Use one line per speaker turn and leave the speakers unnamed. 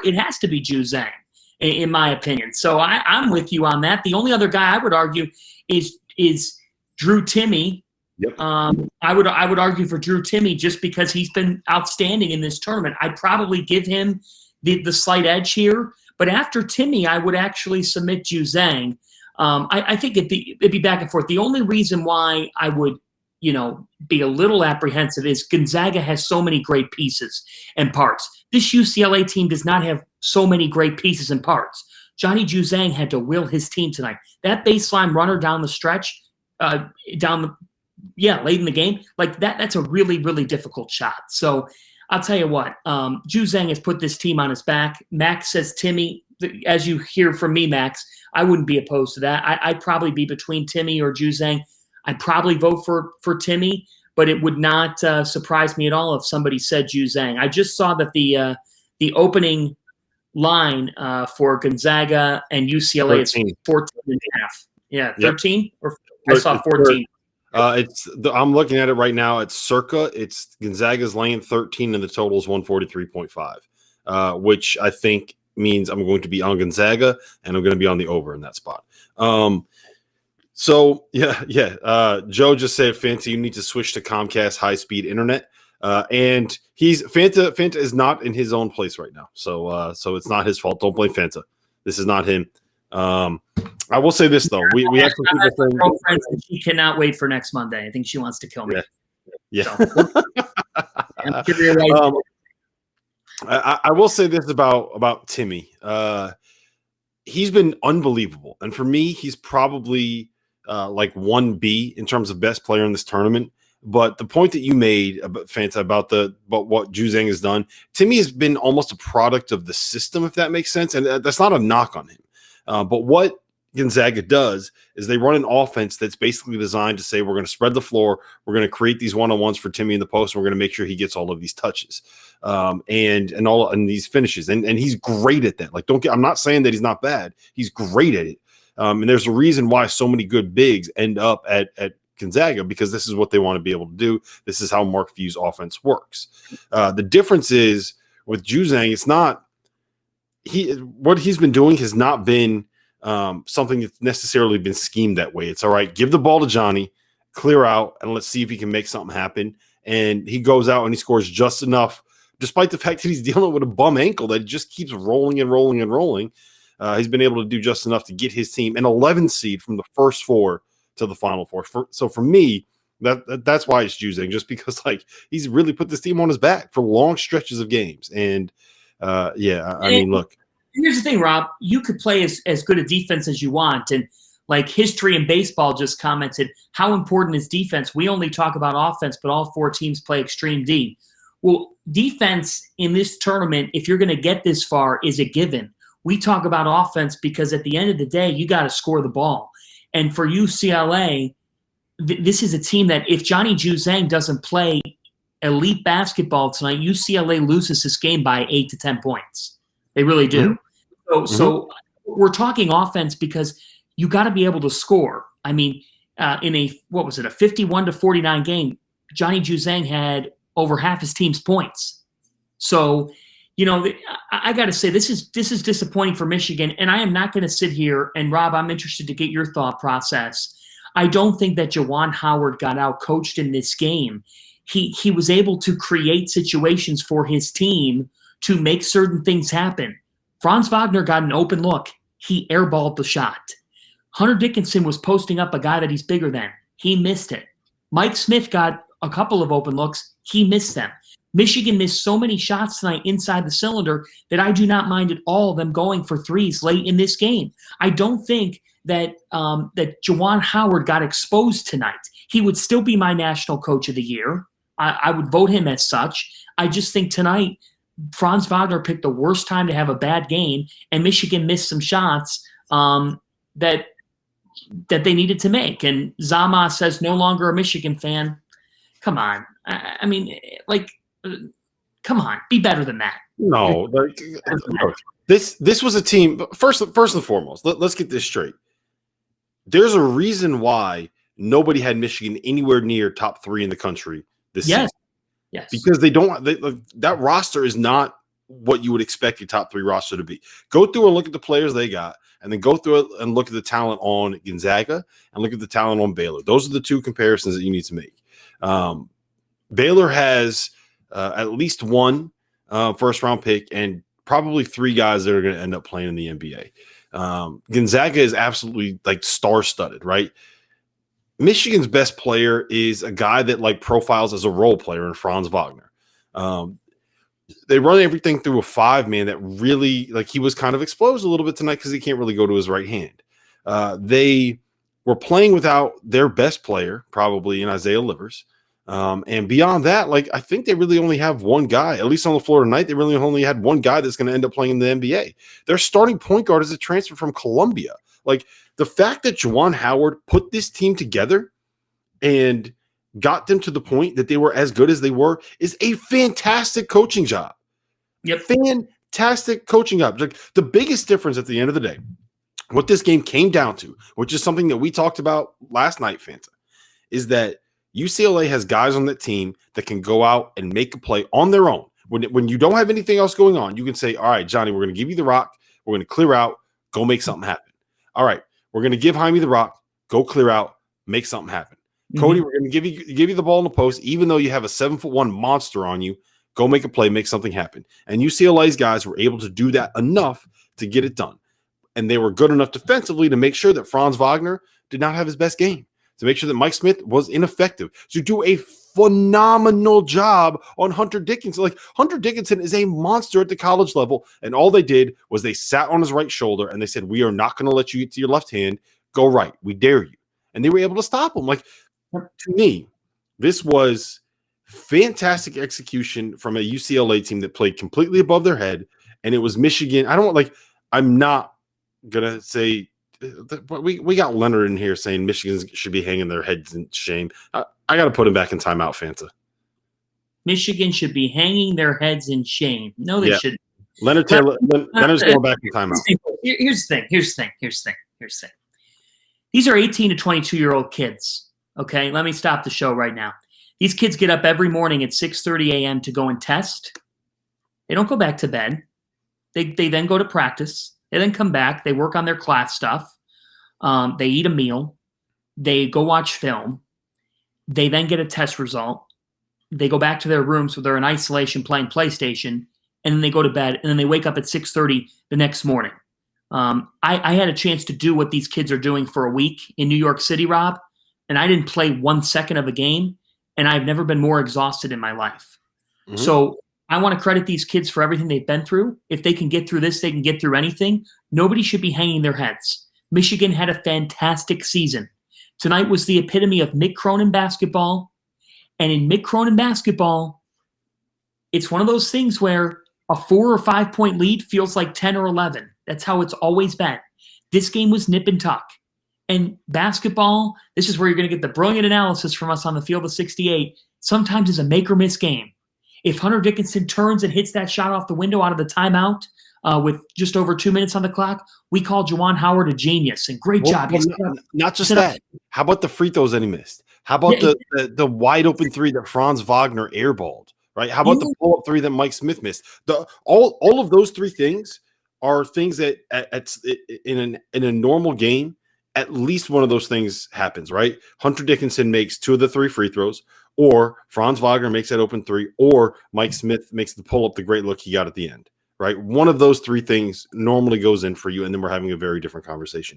it has to be Juzang, in my opinion. So I'm with you on that. The only other guy I would argue is Drew Timme.
Yep.
I would argue for Drew Timme just because he's been outstanding in this tournament. I'd probably give him the slight edge here. But after Timme, I would actually submit Juzang. I think it'd be back and forth. The only reason why I would be a little apprehensive is Gonzaga has so many great pieces and parts. This UCLA team does not have so many great pieces and parts. Johnny Juzang had to will his team tonight. That baseline runner down the stretch, late in the game, like that's a really, really difficult shot. So I'll tell you what, Juzang has put this team on his back. Max says Timme, as you hear from me, Max, I wouldn't be opposed to that. I'd probably be between Timme or Juzang. I'd probably vote for Timme, but it would not surprise me at all if somebody said Juzang. I just saw that the opening line for Gonzaga and UCLA 13. Is 14.5. Yeah, 13? Yep. Or I saw 14.
I'm looking at it right now. It's Gonzaga's laying 13 and the total is 143.5, which I think means I'm going to be on Gonzaga and I'm going to be on the over in that spot. Joe just said, Fanta, you need to switch to Comcast high-speed internet. And Fanta is not in his own place right now. So it's not his fault. Don't blame Fanta. This is not him. I will say this though. We have some people
saying she cannot wait for next Monday. I think she wants to kill me.
Yeah.
So,
I will say this about Timme. He's been unbelievable. And for me, he's probably like 1B in terms of best player in this tournament. But the point that you made, Fanta, about what Juzang has done, Timme has been almost a product of the system, if that makes sense. And that's not a knock on him. But what Gonzaga does is they run an offense that's basically designed to say, we're going to spread the floor, we're going to create these one-on-ones for Timme in the post, and we're going to make sure he gets all of these touches and these finishes. And he's great at that. I'm not saying that he's not bad. He's great at it. And there's a reason why so many good bigs end up at Gonzaga, because this is what they want to be able to do. This is how Mark Few's offense works. The difference is with Juzang, it's not what he's been doing has not been something that's necessarily been schemed that way. It's all right, give the ball to Johnny, clear out, and let's see if he can make something happen. And he goes out and he scores just enough, despite the fact that he's dealing with a bum ankle that just keeps rolling and rolling and rolling. He's been able to do just enough to get his team an 11 seed from the first four to the Final Four. So for me, that's why it's Juzang, just because he's really put this team on his back for long stretches of games. And I mean, look.
Here's the thing, Rob. You could play as good a defense as you want. And History in Baseball just commented, how important is defense? We only talk about offense, but all four teams play extreme D. Well, defense in this tournament, if you're going to get this far, is a given. We talk about offense because at the end of the day, you got to score the ball. And for UCLA, this is a team that if Johnny Juzang doesn't play elite basketball tonight, UCLA loses this game by 8 to 10 points. They really do. Mm-hmm. So we're talking offense because you got to be able to score. I mean, in a 51-49 game, Johnny Juzang had over half his team's points. So, I got to say this is disappointing for Michigan, and I am not going to sit here. And Rob, I'm interested to get your thought process. I don't think that Juwan Howard got out coached in this game. He was able to create situations for his team to make certain things happen. Franz Wagner got an open look. He airballed the shot. Hunter Dickinson was posting up a guy that he's bigger than. He missed it. Mike Smith got a couple of open looks. He missed them. Michigan missed so many shots tonight inside the cylinder that I do not mind at all them going for threes late in this game. I don't think that Juwan Howard got exposed tonight. He would still be my national coach of the year. I would vote him as such. I just think tonight Franz Wagner picked the worst time to have a bad game, and Michigan missed some shots that they needed to make. And Zama says no longer a Michigan fan. Come on. I mean, come on, be better than that.
No, this was a team. First and foremost, let's get this straight. There's a reason why nobody had Michigan anywhere near top 3 in the country this season.
Yes,
because they don't. That roster is not what you would expect your top 3 roster to be. Go through and look at the players they got, and then go through it and look at the talent on Gonzaga and look at the talent on Baylor. Those are the 2 comparisons that you need to make. Baylor has at least 1 first-round pick and probably 3 guys that are going to end up playing in the NBA. Gonzaga is absolutely like star-studded, right? Michigan's best player is a guy that like profiles as a role player in Franz Wagner. They run everything through a 5-man that really, like, he was kind of exposed a little bit tonight because he can't really go to his right hand. They were playing without their best player, probably in Isaiah Livers. And beyond that, like, I think they really only have 1 guy, at least on the floor tonight. They really only had 1 guy that's going to end up playing in the NBA. Their starting point guard is a transfer from Columbia. Like, the fact that Juwan Howard put this team together and got them to the point that they were as good as they were is a fantastic coaching job.
Yep.
Fantastic coaching job. Like, the biggest difference at the end of the day, what this game came down to, which is something that we talked about last night, Fanta, is that UCLA has guys on that team that can go out and make a play on their own. When you don't have anything else going on, you can say, all right, Johnny, we're going to give you the rock. We're going to clear out. Go make something happen. All right, we're going to give Jaime the rock. Go clear out. Make something happen. Cody, we're going to give you the ball in the post, even though you have a 7'1" monster on you. Go make a play, make something happen. And UCLA's guys were able to do that enough to get it done. And they were good enough defensively to make sure that Franz Wagner did not have his best game, to make sure that Mike Smith was ineffective, to do a phenomenal job on Hunter Dickinson. Like, Hunter Dickinson is a monster at the college level, and all they did was they sat on his right shoulder and they said, we are not going to let you get to your left hand. Go right. We dare you. And they were able to stop him. Like, to me, this was fantastic execution from a UCLA team that played completely above their head, and it was Michigan. I'm not going to say – we got Leonard in here saying Michigan should be hanging their heads in shame. I got to put him back in timeout, Fanta.
Michigan should be hanging their heads in shame. No, they shouldn't.
Leonard's going back in timeout.
Here's the thing. These are 18 to 22-year-old kids. Okay, let me stop the show right now. These kids get up every morning at 6:30 a.m. to go and test. They don't go back to bed. They then go to practice. They then come back. They work on their class stuff. They eat a meal. They go watch film. They then get a test result. They go back to their rooms where they're in isolation playing PlayStation, and then they go to bed, and then they wake up at 6:30 the next morning. I had a chance to do what these kids are doing for a week in New York City, Rob, and I didn't play 1 second of a game, and I've never been more exhausted in my life. Mm-hmm. So I want to credit these kids for everything they've been through. If they can get through this, they can get through anything. Nobody should be hanging their heads. Michigan had a fantastic season. Tonight was the epitome of Mick Cronin basketball. And in Mick Cronin basketball, it's one of those things where a 4 or 5 point lead feels like 10 or 11. That's how it's always been. This game was nip and tuck. And basketball, this is where you're going to get the brilliant analysis from us on the field of 68. Sometimes it's a make or miss game. If Hunter Dickinson turns and hits that shot off the window out of the timeout with just over 2 minutes on the clock, we call Juwan Howard a genius. And great job.
Not just that. How about the free throws that he missed? How about the wide open 3 that Franz Wagner airballed? Right? How about the pull-up 3 that Mike Smith missed? All of those 3 things are things that in a normal game, at least one of those things happens, right? Hunter Dickinson makes 2 of the 3 free throws, or Franz Wagner makes that open 3, or Mike Smith makes the pull-up, the great look he got at the end, right? One of those 3 things normally goes in for you, and then we're having a very different conversation here.